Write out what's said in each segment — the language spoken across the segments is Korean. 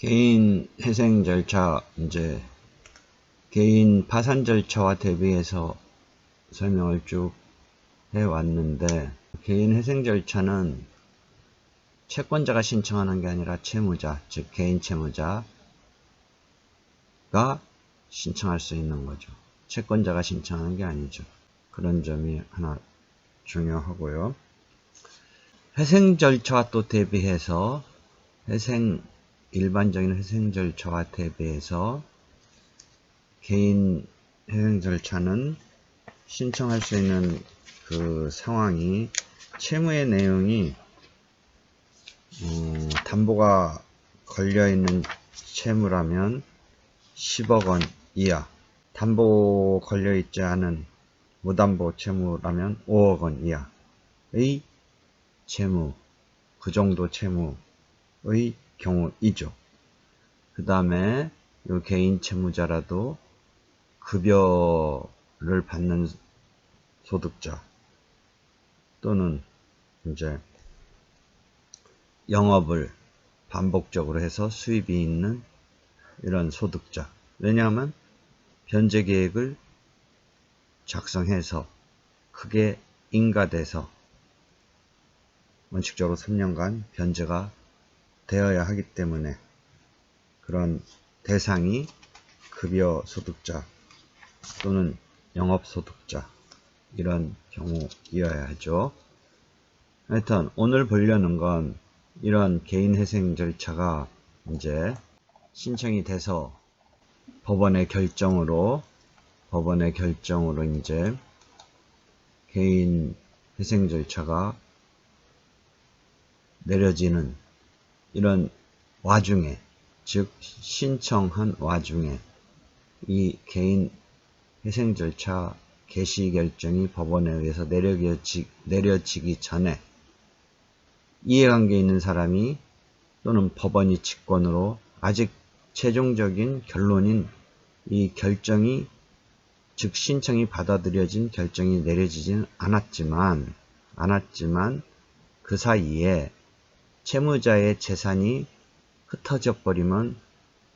개인 회생 절차, 이제 개인 파산 절차와 대비해서 설명을 쭉 해왔는데, 개인 회생 절차는 채권자가 신청하는 게 아니라 채무자, 즉 개인 채무자가 신청할 수 있는 거죠. 채권자가 신청하는 게 아니죠. 그런 점이 하나 중요하고요. 회생 절차와 또 대비해서 일반적인 회생 절차와 대비해서 개인 회생 절차는 신청할 수 있는 그 상황이 채무의 내용이 담보가 걸려있는 채무라면 10억 원 이하, 담보 걸려있지 않은 무담보 채무라면 5억 원 이하의 채무, 그 정도 채무의 경우이죠. 그 다음에 이 개인 채무자라도 급여를 받는 소득자 또는 이제 영업을 반복적으로 해서 수입이 있는 이런 소득자. 왜냐하면 변제 계획을 작성해서 크게 인가돼서 원칙적으로 3년간 변제가 되어야 하기 때문에 그런 대상이 급여 소득자 또는 영업 소득자 이런 경우이어야 하죠. 하여튼 오늘 보려는 건 이런 개인 회생 절차가 이제 신청이 돼서 법원의 결정으로 이제 개인 회생 절차가 내려지는 이런 와중에, 즉 신청한 와중에 이 개인 회생 절차 개시 결정이 법원에 의해서 내려지기 전에 이해관계에 있는 사람이 또는 법원이 직권으로 아직 최종적인 결론인 이 결정이, 즉 신청이 받아들여진 결정이 내려지지는 않았지만 그 사이에 채무자의 재산이 흩어져 버리면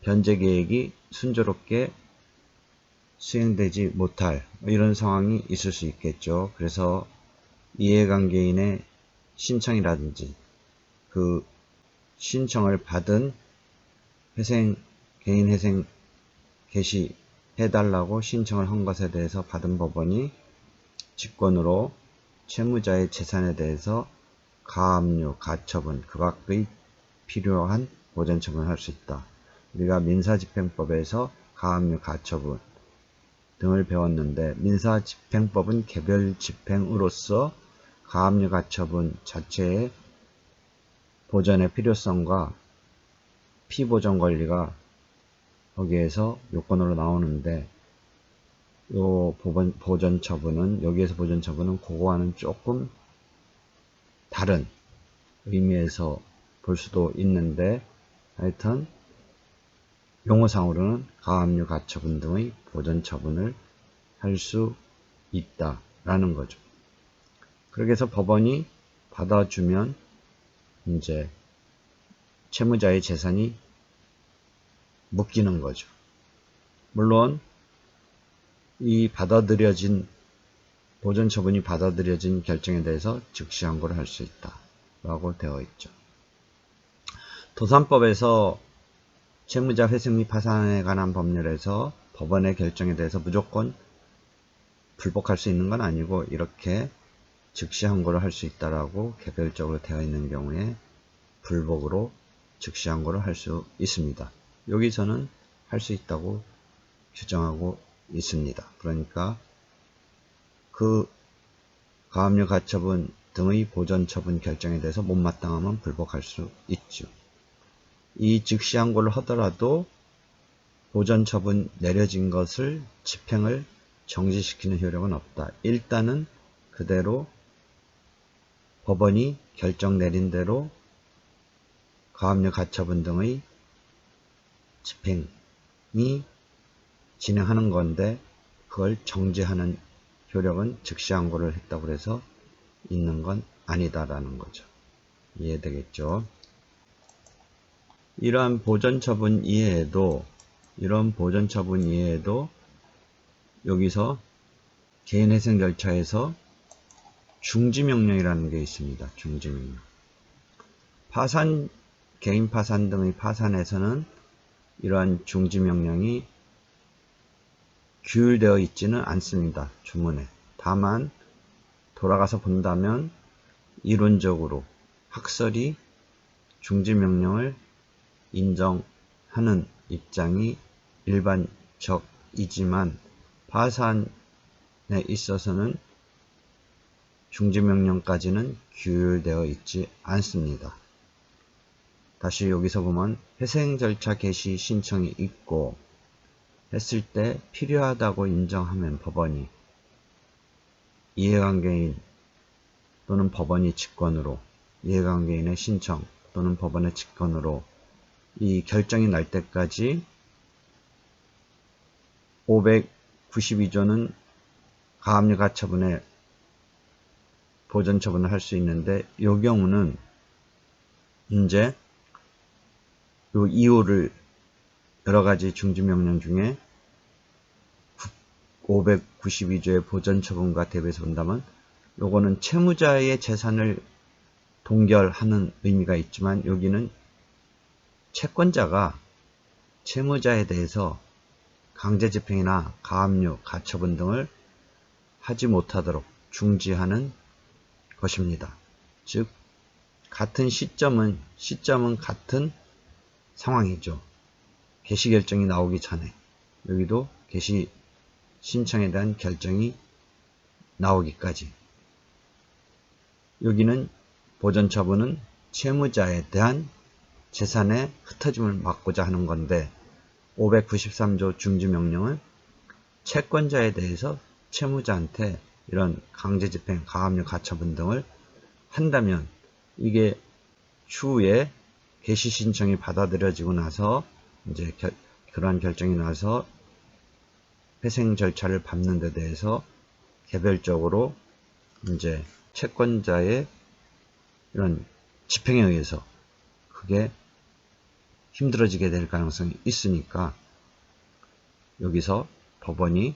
변제 계획이 순조롭게 수행되지 못할 이런 상황이 있을 수 있겠죠. 그래서 이해관계인의 신청이라든지 그 신청을 받은 개인 회생 개시해달라고 신청을 한 것에 대해서 받은 법원이 직권으로 채무자의 재산에 대해서 가압류, 가처분, 그 밖의 필요한 보전처분을 할 수 있다. 우리가 민사집행법에서 가압류, 가처분 등을 배웠는데 민사집행법은 개별집행으로서 가압류, 가처분 자체의 보전의 필요성과 피보전 권리가 거기에서 요건으로 나오는데 요 보전처분은 여기에서 보전처분은 그거와는 조금 다른 의미에서 볼 수도 있는데 하여튼 용어상으로는 가압류, 가처분 등의 보전처분을 할 수 있다라는 거죠. 그렇게 해서 법원이 받아주면 이제 채무자의 재산이 묶이는 거죠. 물론 이 보전처분이 받아들여진 결정에 대해서 즉시 항고를 할 수 있다 라고 되어 있죠. 도산법에서 채무자 회생 및 파산에 관한 법률에서 법원의 결정에 대해서 무조건 불복할 수 있는 건 아니고 이렇게 즉시 항고를 할 수 있다라고 개별적으로 되어 있는 경우에 불복으로 즉시 항고를 할 수 있습니다. 여기서는 할 수 있다고 규정하고 있습니다. 그러니까 그 가압류, 가처분 등의 보전처분 결정에 대해서 못마땅하면 불복할 수 있죠. 이 즉시 항고를 하더라도 보전처분 내려진 것을 집행을 정지시키는 효력은 없다. 일단은 그대로 법원이 결정 내린 대로 가압류, 가처분 등의 집행이 진행하는 건데 그걸 정지하는 효력은 즉시 항고를 했다고 해서 있는 건 아니다라는 거죠. 이해되겠죠? 이러한 보전처분 이외에도 여기서 개인회생 절차에서 중지명령이라는 게 있습니다. 중지명령. 파산, 개인 파산 등의 파산에서는 이러한 중지명령이 규율되어 있지는 않습니다. 주문에. 다만 돌아가서 본다면 이론적으로 학설이 중지명령을 인정하는 입장이 일반적이지만 파산에 있어서는 중지명령까지는 규율되어 있지 않습니다. 다시 여기서 보면 회생절차 개시 신청이 있고 했을 때 필요하다고 인정하면 법원이 이해관계인 또는 법원이 직권으로 이해관계인의 신청 또는 법원의 직권으로 이 결정이 날 때까지 592조는 가압류 가처분에 보전처분을 할 수 있는데 이 경우는 이제 요 이유를 여러가지 중지명령 중에 592조의 보전처분과 대비해서 본다면 요거는 채무자의 재산을 동결하는 의미가 있지만 여기는 채권자가 채무자에 대해서 강제집행이나 가압류, 가처분 등을 하지 못하도록 중지하는 것입니다. 즉 같은 시점은 같은 상황이죠. 개시 결정이 나오기 전에 여기도 개시 신청에 대한 결정이 나오기까지 여기는 보전처분은 채무자에 대한 재산의 흩어짐을 막고자 하는 건데 593조 중지명령은 채권자에 대해서 채무자한테 이런 강제집행, 가압류, 가처분 등을 한다면 이게 추후에 개시 신청이 받아들여지고 나서 이제 그러한 결정이 나서 회생 절차를 밟는 데 대해서 개별적으로 이제 채권자의 이런 집행에 의해서 그게 힘들어지게 될 가능성이 있으니까 여기서 법원이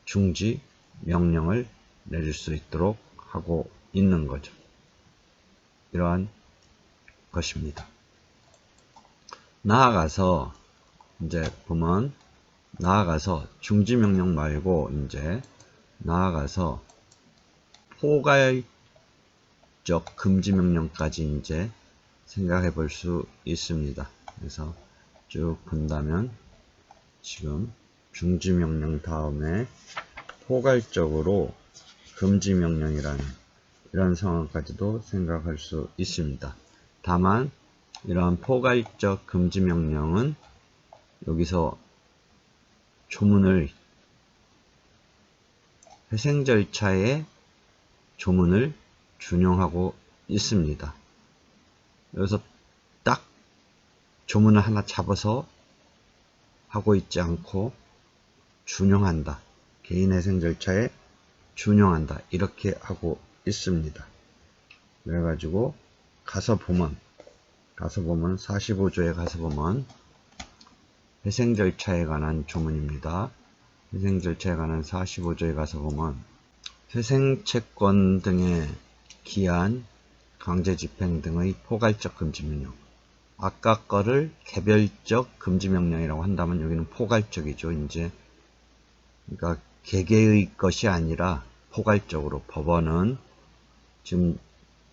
중지 명령을 내릴 수 있도록 하고 있는 거죠. 이러한 것입니다. 나아가서 이제 보면 중지 명령 말고 이제 나아가서 포괄적 금지 명령까지 이제 생각해 볼 수 있습니다. 그래서 쭉 본다면 지금 중지 명령 다음에 포괄적으로 금지 명령이라는 이런 상황까지도 생각할 수 있습니다. 다만 이러한 포괄적 금지 명령은 여기서 조문을 회생 절차의 조문을 준용하고 있습니다. 여기서 딱 조문을 하나 잡아서 하고 있지 않고 준용한다. 개인회생 절차에 준용한다. 이렇게 하고 있습니다. 그래가지고 가서 보면 45조에 가서 보면 회생 절차에 관한 조문입니다. 회생 절차에 관한 45조에 가서 보면 회생채권 등에 기한 강제집행 등의 포괄적 금지명령. 아까 거를 개별적 금지명령이라고 한다면 여기는 포괄적이죠. 이제 그러니까 개개의 것이 아니라 포괄적으로 법원은 지금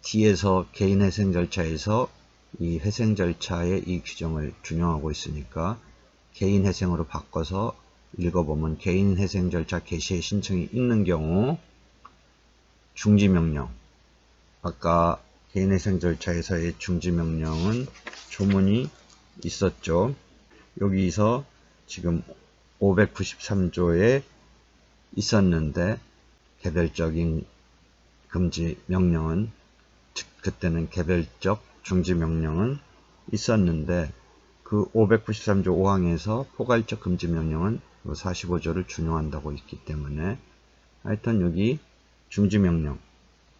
뒤에서 개인회생 절차에서 이 회생 절차의 이 규정을 준용하고 있으니까 개인회생으로 바꿔서 읽어보면 개인회생 절차 개시의 신청이 있는 경우 중지명령, 아까 개인회생 절차에서의 중지명령은 조문이 있었죠. 여기서 지금 593조에 있었는데 개별적인 금지 명령은 즉 그때는 개별적 중지 명령은 있었는데 그 593조 5항에서 포괄적 금지 명령은 45조를 준용한다고 있기 때문에 하여튼 여기 중지 명령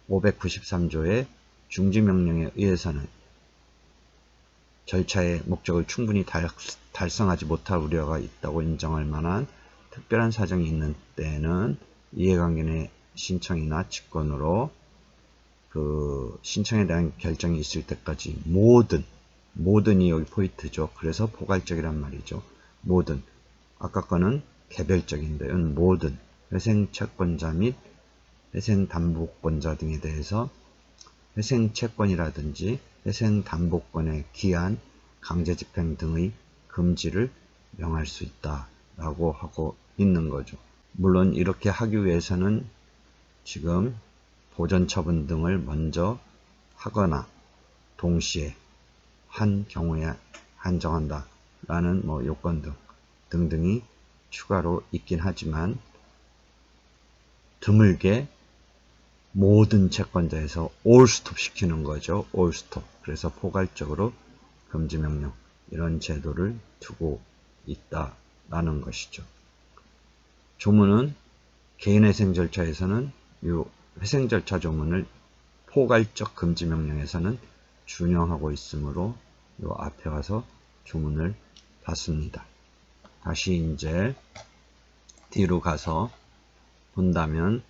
593조의 중지 명령에 의해서는 절차의 목적을 충분히 달성하지 못할 우려가 있다고 인정할 만한 특별한 사정이 있는 때에는 이해관계의 신청이나 직권으로 그 신청에 대한 결정이 있을 때까지 모든이 여기 포인트죠. 그래서 포괄적이란 말이죠. 모든, 아까 거는 개별적인데 모든 회생채권자 및 회생담보권자 등에 대해서 회생채권이라든지 회생담보권의 기한, 강제집행 등의 금지를 명할 수 있다 라고 하고 있는 거죠. 물론 이렇게 하기 위해서는 지금 보전처분 등을 먼저 하거나 동시에 한 경우에 한정한다 라는 요건 등등이 추가로 있긴 하지만 드물게 모든 채권자에서 올스톱 시키는 거죠. 올스톱. 그래서 포괄적으로 금지명령 이런 제도를 두고 있다라는 것이죠. 조문은 개인회생 절차에서는 이 회생절차 조문을 포괄적 금지명령에서는 준용하고 있으므로 이 앞에 가서 조문을 봤습니다. 다시 이제 뒤로 가서 본다면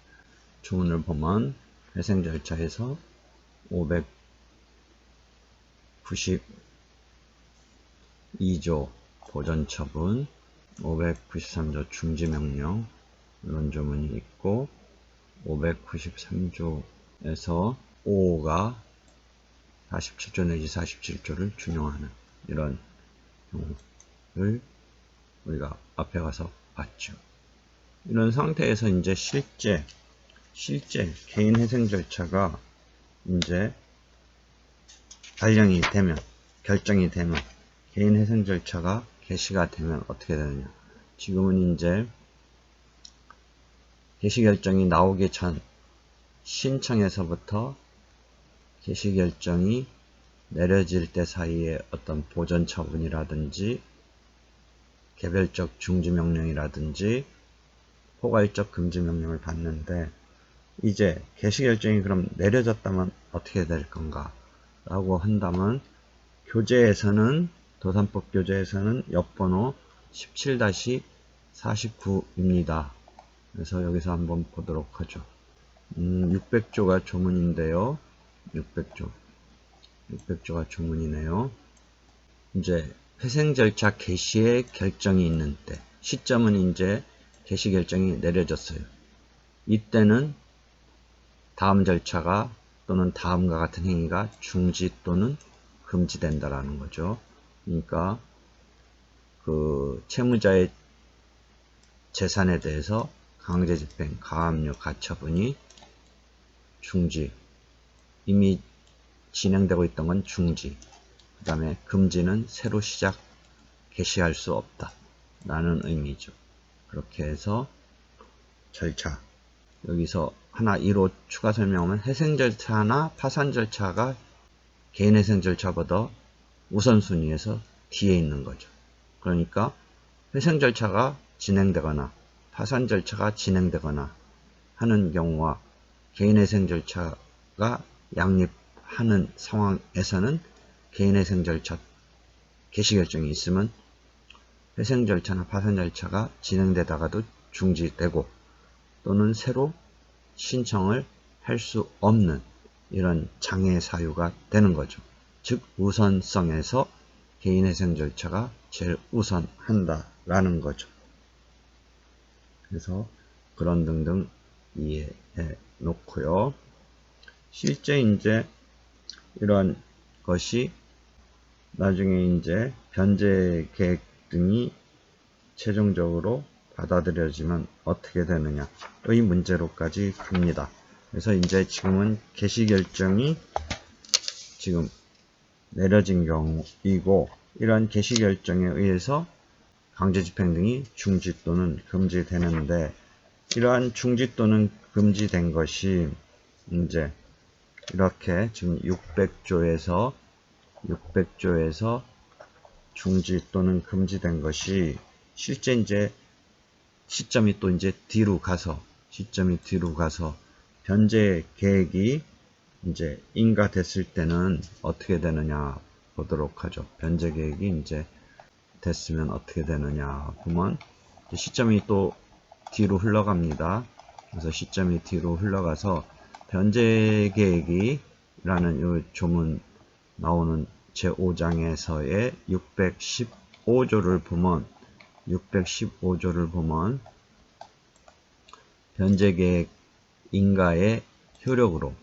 조문을 보면 회생절차에서 592조 보전처분, 593조 중지명령 이런 조문이 있고 593조에서 5가 47조 내지 47조를 준용하는 이런 경우를 우리가 앞에 가서 봤죠. 이런 상태에서 이제 실제 개인회생 절차가 이제 발령이 되면, 결정이 되면, 개인회생 절차가 개시가 되면 어떻게 되느냐. 지금은 이제 개시결정이 나오기 전 신청에서부터 개시결정이 내려질 때 사이에 어떤 보전처분이라든지 개별적 중지명령이라든지 포괄적 금지명령을 받는데 이제 개시결정이 그럼 내려졌다면 어떻게 될 건가 라고 한다면 도산법 교재에서는 옆번호 17-49입니다. 그래서 여기서 한번 보도록 하죠. 600조가 조문인데요. 600조가 조문이네요. 이제 회생절차 개시의 결정이 있는 때, 시점은 이제 개시 결정이 내려졌어요. 이때는 다음 절차가 또는 다음과 같은 행위가 중지 또는 금지된다라는 거죠. 그러니까 그 채무자의 재산에 대해서 강제집행, 가압류, 가처분이 중지, 이미 진행되고 있던 건 중지, 그 다음에 금지는 새로 개시할 수 없다 라는 의미죠. 그렇게 해서 절차, 여기서 하나 2로 추가 설명하면 회생절차나 파산절차가 개인회생 절차보다 우선순위에서 뒤에 있는 거죠. 그러니까 회생절차가 진행되거나 파산절차가 진행되거나 하는 경우와 개인회생 절차가 양립하는 상황에서는 개인회생 절차 개시결정이 있으면 회생절차나 파산절차가 진행되다가도 중지되고 또는 새로 신청을 할 수 없는 이런 장애 사유가 되는 거죠. 즉 우선성에서 개인회생 절차가 제일 우선한다라는 거죠. 그래서 그런 등등 이해해 놓고요. 실제 이제 이런 것이 나중에 이제 변제 계획 등이 최종적으로 받아들여지면 어떻게 되느냐의 문제로까지 갑니다. 그래서 이제 지금은 개시결정이 지금 내려진 경우이고 이러한 개시결정에 의해서 강제집행 등이 중지 또는 금지되는데 이러한 중지 또는 금지된 것이 이제 이렇게 지금 600조에서 중지 또는 금지된 것이 실제 이제 시점이 뒤로 가서 변제 계획이 이제 인가됐을 때는 어떻게 되느냐 보도록 하죠. 변제 계획이 이제 됐으면 어떻게 되느냐 보면 시점이 또 뒤로 흘러갑니다. 그래서 시점이 뒤로 흘러가서 변제 계획이라는 요 조문 나오는 제5장에서의 615조를 보면 변제 계획 인가의 효력으로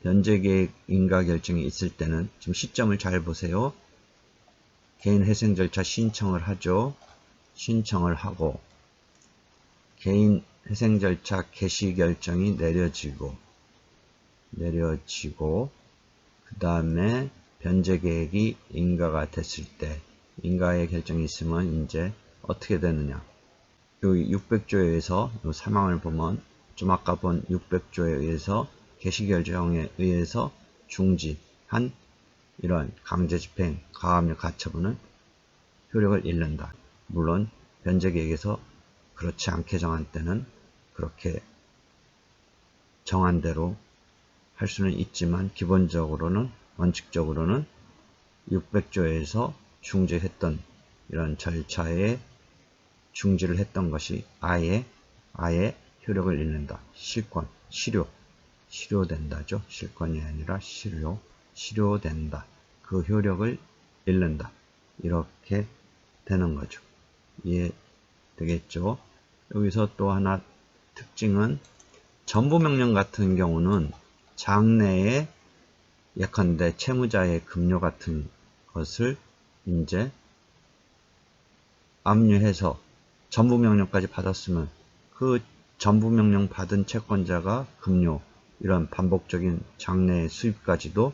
변제 계획 인가 결정이 있을 때는 지금 시점을 잘 보세요. 개인 회생 절차 신청을 하죠. 신청을 하고 개인 회생 절차 개시 결정이 내려지고 그 다음에 변제 계획이 인가가 됐을 때 인가의 결정이 있으면 이제 어떻게 되느냐. 여기 600조에 의해서 요 사망을 보면 좀 아까 본 600조에 의해서 개시 결정에 의해서 중지한 이러한 강제집행, 가압류, 가처분은 효력을 잃는다. 물론 변제 계획에서 그렇지 않게 정한 때는 그렇게 정한 대로 할 수는 있지만 기본적으로는 원칙적으로는 600조에서 중지했던 이런 절차에 중지를 했던 것이 아예 효력을 잃는다. 실효된다죠. 실권이 아니라 실효된다. 그 효력을 잃는다. 이렇게 되는 거죠. 이해되겠죠? 여기서 또 하나 특징은 전부명령 같은 경우는 장래에 예컨대 채무자의 급료 같은 것을 이제 압류해서 전부명령까지 받았으면 그 전부명령 받은 채권자가 급료 이런 반복적인 장래의 수입까지도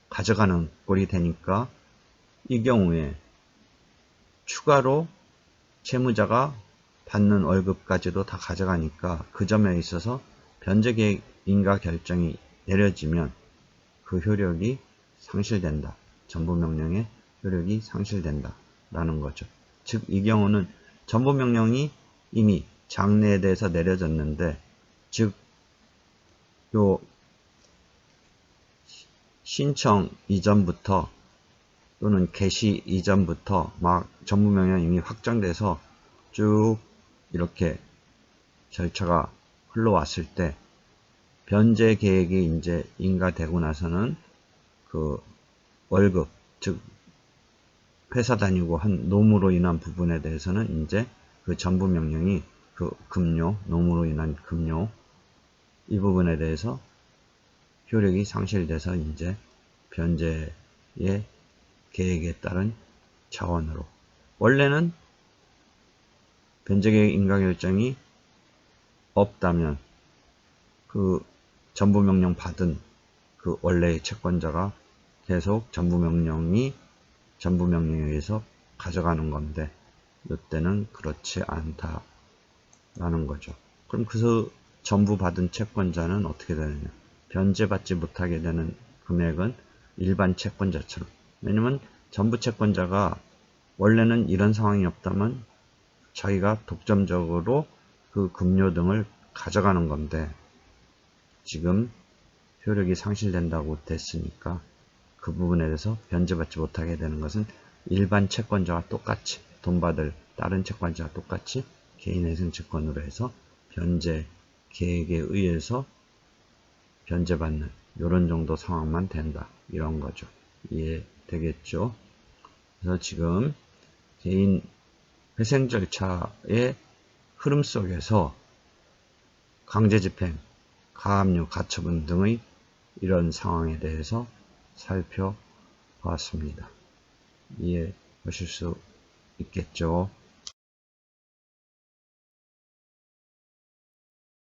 가져가는 꼴이 되니까 이 경우에 추가로 채무자가 받는 월급까지도 다 가져가니까 그 점에 있어서 변제계획 인가 결정이 내려지면 그 효력이 상실된다. 전부명령의 효력이 상실된다. 라는 거죠. 즉 이 경우는 전부명령이 이미 장래에 대해서 내려졌는데 즉 요 신청 이전부터 또는 개시 이전부터 막 전부명령이 이미 확정돼서 쭉 이렇게 절차가 흘러왔을 때 변제 계획이 이제 인가되고 나서는 그 월급, 즉 회사 다니고 한 노무로 인한 부분에 대해서는 이제 그 전부명령이 그 급료, 노무로 인한 급료 이 부분에 대해서 효력이 상실돼서 이제 변제의 계획에 따른 차원으로 원래는 변제계획 인가결정이 없다면 그 전부명령 받은 그 원래의 채권자가 계속 전부명령에 의해서 가져가는 건데 이때는 그렇지 않다라는 거죠. 그럼 그 전부 받은 채권자는 어떻게 되느냐. 변제받지 못하게 되는 금액은 일반 채권자처럼 왜냐면 전부 채권자가 원래는 이런 상황이 없다면 자기가 독점적으로 그 급료 등을 가져가는 건데 지금 효력이 상실된다고 됐으니까 그 부분에 대해서 변제받지 못하게 되는 것은 일반 채권자와 똑같이 돈 받을 다른 채권자와 똑같이 개인회생 채권으로 해서 변제 계획에 의해서 변제받는 이런 정도 상황만 된다. 이런 거죠. 이해되겠죠? 그래서 지금 개인 회생 절차의 흐름 속에서 강제집행, 가압류, 가처분 등의 이런 상황에 대해서 살펴보았습니다. 이해하실 수 있겠죠?